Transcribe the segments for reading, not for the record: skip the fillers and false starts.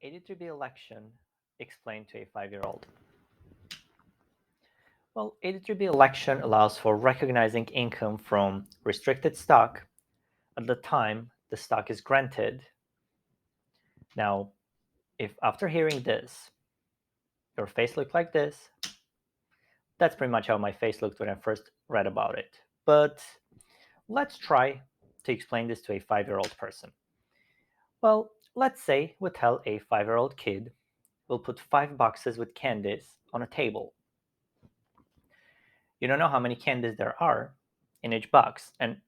83B election explained to a 5-year-old. Well, 83B election allows for recognizing income from restricted stock at the time the stock is granted. Now, if after hearing this, your face looked like this, that's pretty much how my face looked when I first read about it. But let's try to explain this to a 5-year-old person. Well, let's say we tell a 5-year-old kid we'll put 5 boxes with candies on a table. You don't know how many candies there are in each box, and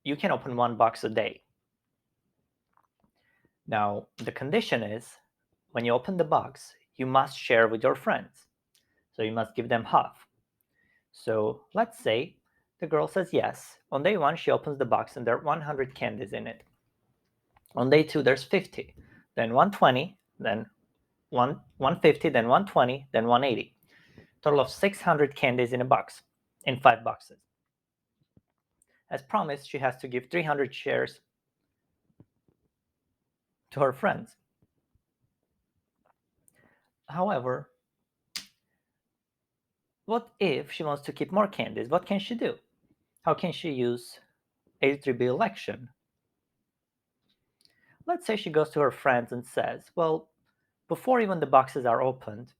you can open 1 box a day. Now, the condition is when you open the box, you must share with your friends. So you must give them half. So let's say the girl says yes. On day 1, she opens the box and there are 100 candies in it. On day 2, there's 50, then 120, then 150, then 120, then 180. Total of 600 candies in a box, in 5 boxes. As promised, she has to give 300 shares to her friends. However, what if she wants to keep more candies? What can she do? How can she use 83B election? Let's say she goes to her friends and says, well, before even the boxes are opened,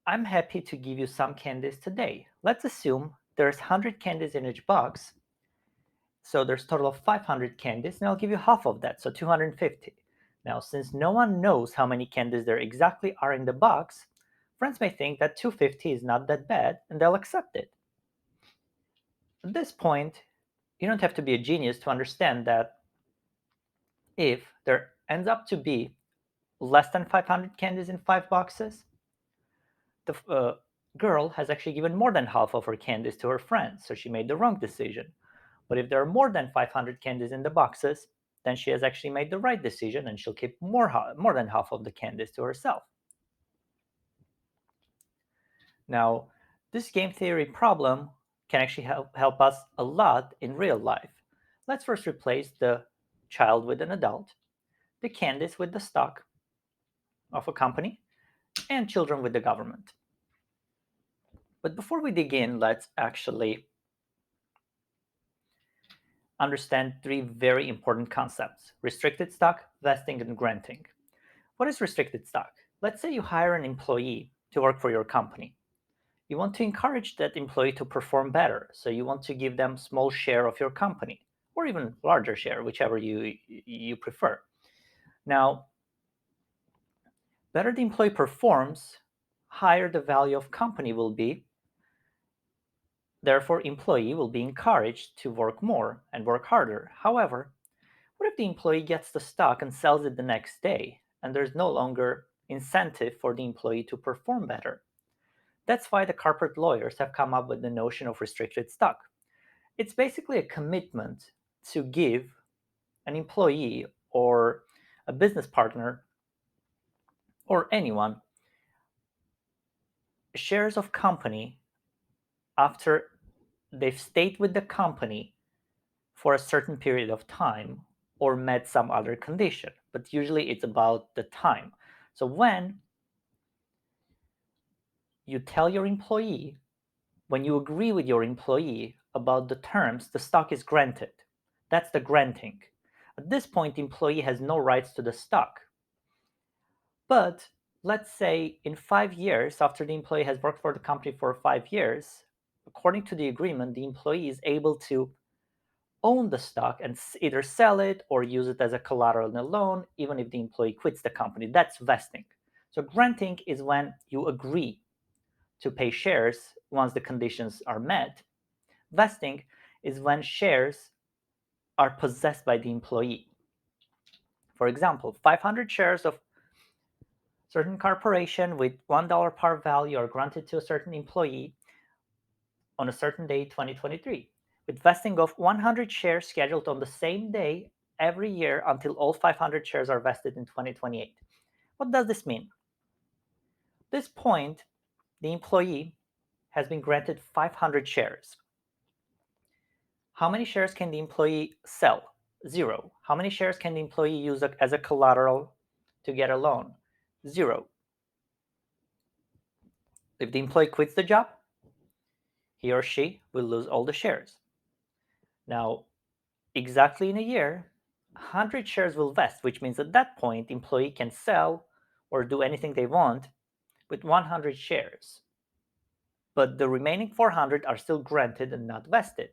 I'm happy to give you some candies today. Let's assume there's 100 candies in each box. So there's a total of 500 candies, and I'll give you half of that, so 250. Now, since no one knows how many candies there exactly are in the box, friends may think that 250 is not that bad, and they'll accept it. At this point, you don't have to be a genius to understand that if there ends up to be less than 500 candies in 5 boxes, the girl has actually given more than half of her candies to her friends, so she made the wrong decision. But if there are more than 500 candies in the boxes, then she has actually made the right decision and she'll keep more than half of the candies to herself. Now, this game theory problem can actually help us a lot in real life. Let's first replace the child with an adult, the candies with the stock of a company, and children with the government. But before we dig in, let's actually understand 3 very important concepts: restricted stock, vesting, and granting. What is restricted stock? Let's say you hire an employee to work for your company. You want to encourage that employee to perform better, so you want to give them a small share of your company, or even larger share, whichever you prefer. Now, better the employee performs, higher the value of company will be. Therefore, employee will be encouraged to work more and work harder. However, what if the employee gets the stock and sells it the next day, and there's no longer incentive for the employee to perform better? That's why the corporate lawyers have come up with the notion of restricted stock. It's basically a commitment to give an employee or a business partner or anyone shares of company after they've stayed with the company for a certain period of time or met some other condition. But usually it's about the time. So when you tell your employee, when you agree with your employee about the terms, the stock is granted. That's the granting. At this point, the employee has no rights to the stock. But let's say in 5 years, after the employee has worked for the company for 5 years, according to the agreement, the employee is able to own the stock and either sell it or use it as a collateral in a loan, even if the employee quits the company. That's vesting. So granting is when you agree to pay shares once the conditions are met. Vesting is when shares are possessed by the employee. For example, 500 shares of certain corporation with $1 par value are granted to a certain employee on a certain day, 2023, with vesting of 100 shares scheduled on the same day every year until all 500 shares are vested in 2028. What does this mean? At this point, the employee has been granted 500 shares. How many shares can the employee sell? 0. How many shares can the employee use as a collateral to get a loan? 0. If the employee quits the job, he or she will lose all the shares. Now, exactly in a year, 100 shares will vest, which means at that point, the employee can sell or do anything they want with 100 shares. But the remaining 400 are still granted and not vested.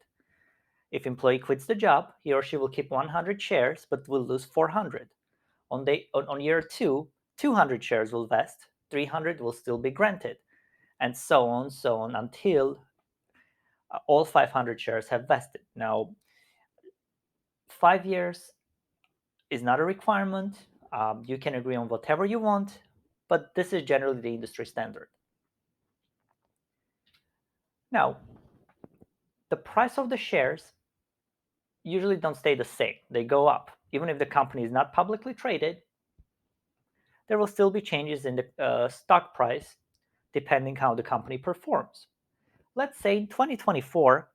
If employee quits the job, he or she will keep 100 shares but will lose 400. On year 2, 200 shares will vest, 300 will still be granted, and so on until all 500 shares have vested. Now, 5 years is not a requirement. You can agree on whatever you want, but this is generally the industry standard. Now, the price of the shares usually don't stay the same. They go up. Even if the company is not publicly traded, there will still be changes in the stock price depending how the company performs. Let's say in 2024,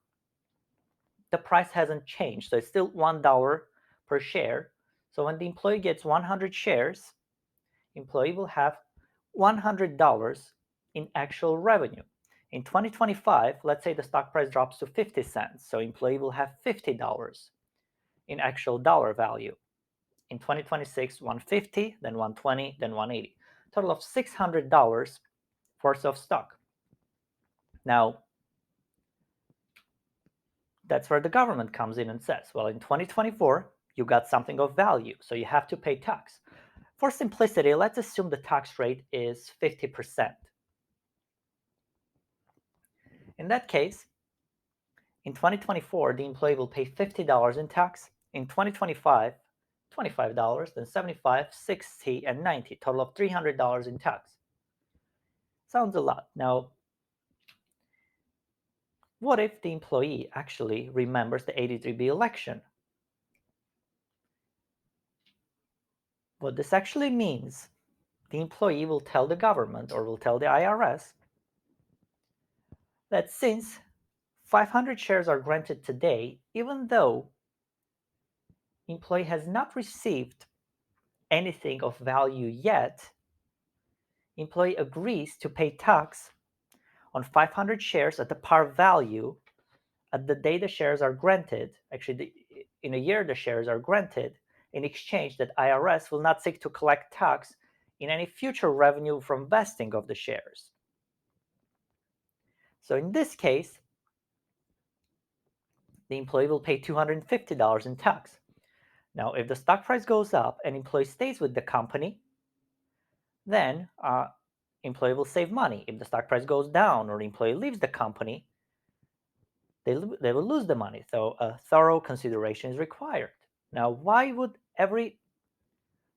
the price hasn't changed, so it's still $1 per share. So when the employee gets 100 shares, employee will have $100 in actual revenue. In 2025, let's say the stock price drops to 50 cents, so employee will have $50 in actual dollar value. In 2026, 150, then 120, then 180. Total of $600 worth of stock. Now, that's where the government comes in and says, well, in 2024, you got something of value, so you have to pay tax. For simplicity, let's assume the tax rate is 50%. In that case, in 2024, the employee will pay $50 in tax. In 2025, $25, then 75, 60, and 90, total of $300 in tax. Sounds a lot. Now, what if the employee actually remembers the 83B election? What this actually means, the employee will tell the government or will tell the IRS that since 500 shares are granted today, even though employee has not received anything of value yet, employee agrees to pay tax on 500 shares at the par value at the day the shares are granted. Actually, in a year the shares are granted, in exchange that IRS will not seek to collect tax in any future revenue from vesting of the shares. So in this case, the employee will pay $250 in tax. Now, if the stock price goes up and employee stays with the company, then employee will save money. If the stock price goes down or the employee leaves the company, they will lose the money. So a thorough consideration is required. Now, why would every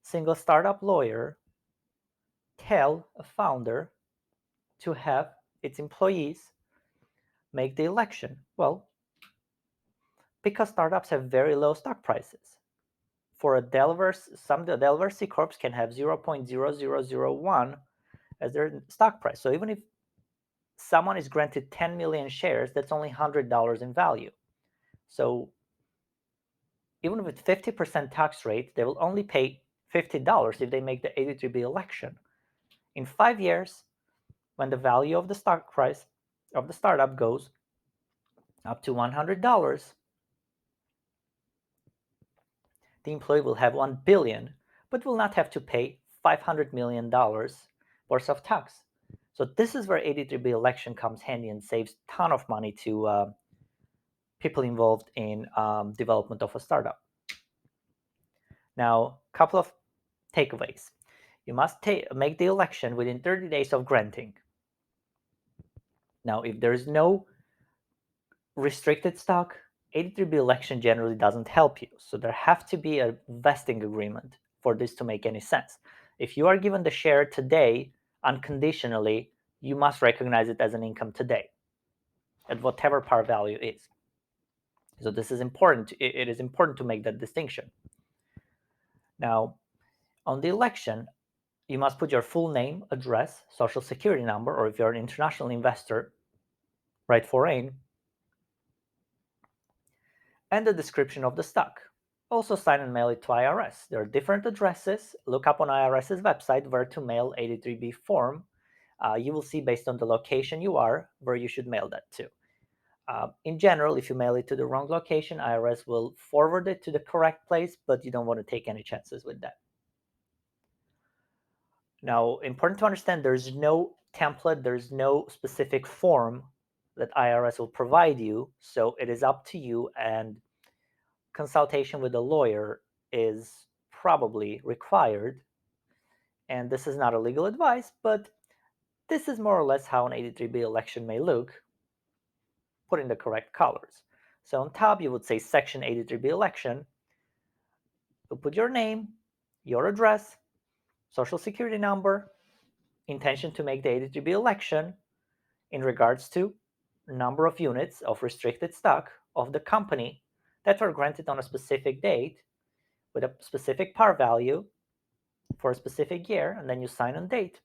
single startup lawyer tell a founder to have its employees make the election? Well, because startups have very low stock prices. For a Delaware, some Delaware C Corps can have 0.0001 as their stock price. So even if someone is granted 10 million shares, that's only $100 in value. So even with 50% tax rate, they will only pay $50 if they make the 83B election. In 5 years, when the value of the stock price of the startup goes up to $100, the employee will have $1 billion, but will not have to pay $500 million worth of tax. So this is where 83B election comes handy and saves a ton of money to people involved in development of a startup. Now, a couple of takeaways. You must make the election within 30 days of granting. Now, if there is no restricted stock, 83B election generally doesn't help you. So there have to be a vesting agreement for this to make any sense. If you are given the share today unconditionally, you must recognize it as an income today at whatever par value is. So this is important. It is important to make that distinction. Now, on the election, you must put your full name, address, social security number, or if you're an international investor, write foreign, and the description of the stock. Also sign and mail it to IRS. There are different addresses. Look up on IRS's website where to mail 83B form. You will see based on the location you are where you should mail that to. In general, if you mail it to the wrong location, IRS will forward it to the correct place, but you don't want to take any chances with that. Now, important to understand, there's no template, there's no specific form that IRS will provide you, so it is up to you, and consultation with a lawyer is probably required. And this is not a legal advice, but this is more or less how an 83B election may look, put in the correct colors. So on top, you would say Section 83B election. You'll put your name, your address, social security number, intention to make the 83B election in regards to number of units of restricted stock of the company that were granted on a specific date with a specific par value for a specific year, and then you sign on date.